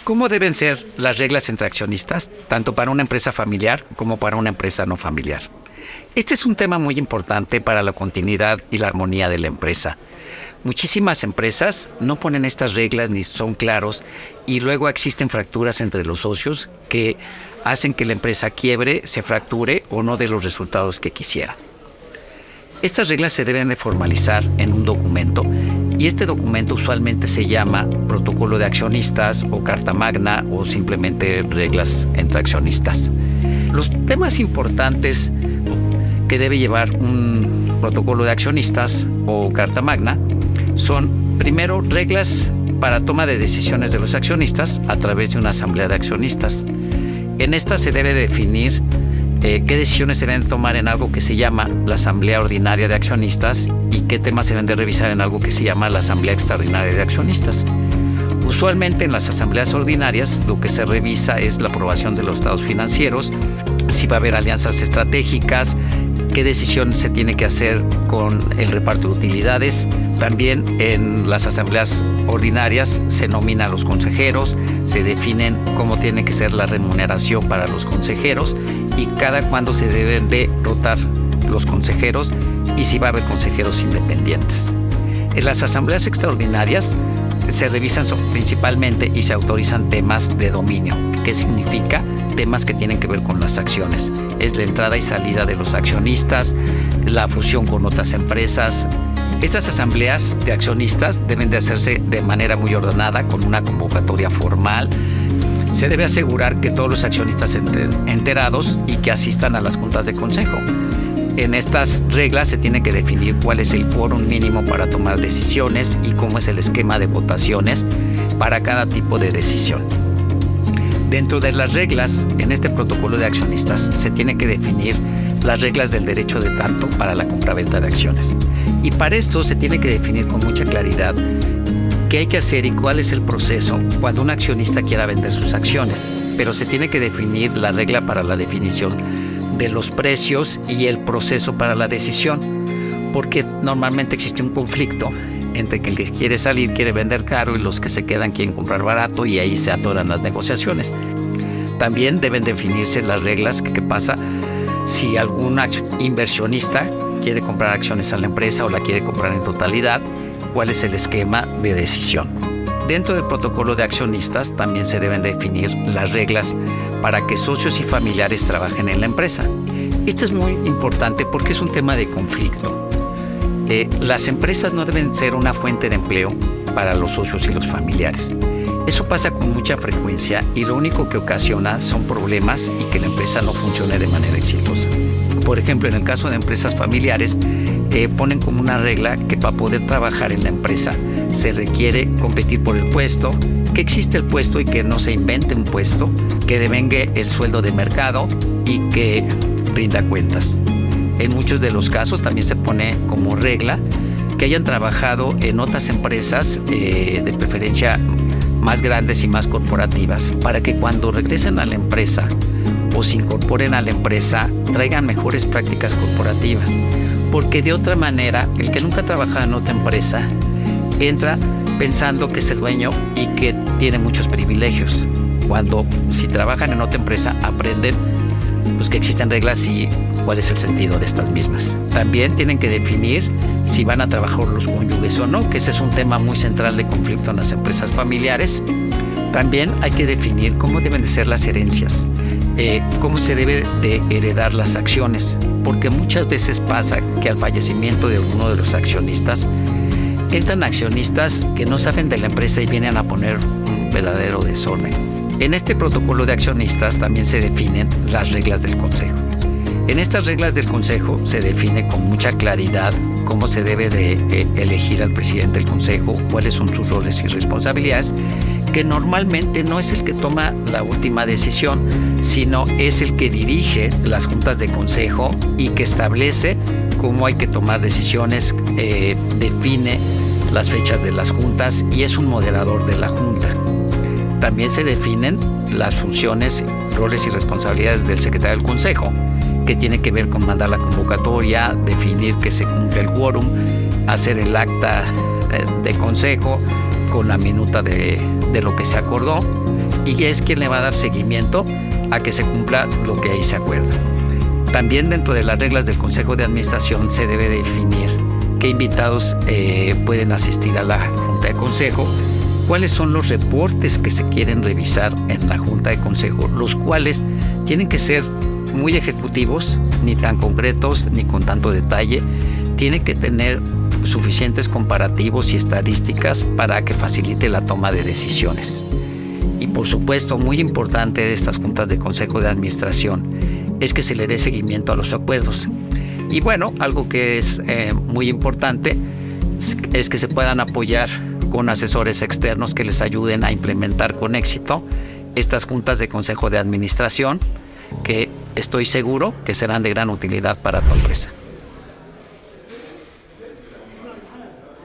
¿Cómo deben ser las reglas entre accionistas, tanto para una empresa familiar como para una empresa no familiar? Este es un tema muy importante para la continuidad y la armonía de la empresa. Muchísimas empresas no ponen estas reglas ni son claros y luego existen fracturas entre los socios que hacen que la empresa quiebre, se fracture o no dé los resultados que quisiera. Estas reglas se deben de formalizar en un documento y este documento usualmente se llama protocolo de accionistas o carta magna o simplemente reglas entre accionistas. Los temas importantes que debe llevar un protocolo de accionistas o carta magna son, primero, reglas para toma de decisiones de los accionistas a través de una asamblea de accionistas. En esta se debe definir qué decisiones se deben tomar en algo que se llama la asamblea ordinaria de accionistas y qué temas se deben de revisar en algo que se llama la asamblea extraordinaria de accionistas. Usualmente en las asambleas ordinarias lo que se revisa es la aprobación de los estados financieros, si va a haber alianzas estratégicas, qué decisión se tiene que hacer con el reparto de utilidades. También en las asambleas ordinarias se nominan a los consejeros, se definen cómo tiene que ser la remuneración para los consejeros y cada cuándo se deben de rotar los consejeros y si va a haber consejeros independientes. En las asambleas extraordinarias se revisan principalmente y se autorizan temas de dominio. ¿Qué significa? Temas que tienen que ver con las acciones. Es la entrada y salida de los accionistas, la fusión con otras empresas. Estas asambleas de accionistas deben de hacerse de manera muy ordenada, con una convocatoria formal. Se debe asegurar que todos los accionistas estén enterados y que asistan a las juntas de consejo. En estas reglas se tiene que definir cuál es el quórum mínimo para tomar decisiones y cómo es el esquema de votaciones para cada tipo de decisión. Dentro de las reglas, en este protocolo de accionistas, se tiene que definir las reglas del derecho de tanto para la compraventa de acciones. Y para esto se tiene que definir con mucha claridad qué hay que hacer y cuál es el proceso cuando un accionista quiera vender sus acciones. Pero se tiene que definir la regla para la definición de los precios y el proceso para la decisión, porque normalmente existe un conflicto entre que el que quiere salir quiere vender caro y los que se quedan quieren comprar barato y ahí se atoran las negociaciones. También deben definirse las reglas que pasa si algún inversionista quiere comprar acciones a la empresa o la quiere comprar en totalidad, cuál es el esquema de decisión. Dentro del protocolo de accionistas también se deben definir las reglas para que socios y familiares trabajen en la empresa. Esto es muy importante porque es un tema de conflicto. Las empresas no deben ser una fuente de empleo para los socios y los familiares. Eso pasa con mucha frecuencia y lo único que ocasiona son problemas y que la empresa no funcione de manera exitosa. Por ejemplo, en el caso de empresas familiares, ponen como una regla que para poder trabajar en la empresa se requiere competir por el puesto, que existe el puesto y que no se invente un puesto, que devengue el sueldo de mercado y que rinda cuentas. En muchos de los casos también se pone como regla que hayan trabajado en otras empresas, de preferencia más grandes y más corporativas, para que cuando regresen a la empresa o se incorporen a la empresa traigan mejores prácticas corporativas. Porque de otra manera, el que nunca ha trabajado en otra empresa entra pensando que es el dueño y que tiene muchos privilegios. Cuando si trabajan en otra empresa aprenden pues que existen reglas y cuál es el sentido de estas mismas. También tienen que definir si van a trabajar los cónyuges o no, que ese es un tema muy central de conflicto en las empresas familiares. También hay que definir cómo deben de ser las herencias, cómo se debe de heredar las acciones, porque muchas veces pasa que al fallecimiento de uno de los accionistas entran accionistas que no saben de la empresa y vienen a poner un verdadero desorden. En este protocolo de accionistas también se definen las reglas del consejo. En estas reglas del consejo se define con mucha claridad cómo se debe de elegir al presidente del consejo, cuáles son sus roles y responsabilidades, que normalmente no es el que toma la última decisión, sino es el que dirige las juntas de consejo y que establece cómo hay que tomar decisiones, define las fechas de las juntas y es un moderador de la junta. También se definen las funciones, roles y responsabilidades del secretario del consejo, que tiene que ver con mandar la convocatoria, definir que se cumple el quórum, hacer el acta de consejo con la minuta de lo que se acordó. y es quien le va a dar seguimiento a que se cumpla lo que ahí se acuerda. También dentro de las reglas del Consejo de Administración se debe definir qué invitados pueden asistir a la Junta de Consejo, cuáles son los reportes que se quieren revisar en la Junta de Consejo, los cuales tienen que ser muy ejecutivos, ni tan concretos, ni con tanto detalle. Tienen que tener suficientes comparativos y estadísticas para que facilite la toma de decisiones. Y por supuesto, muy importante de estas juntas de Consejo de Administración es que se le dé seguimiento a los acuerdos. Y bueno, algo que es muy importante es que se puedan apoyar con asesores externos que les ayuden a implementar con éxito estas juntas de Consejo de Administración, que estoy seguro que serán de gran utilidad para tu empresa.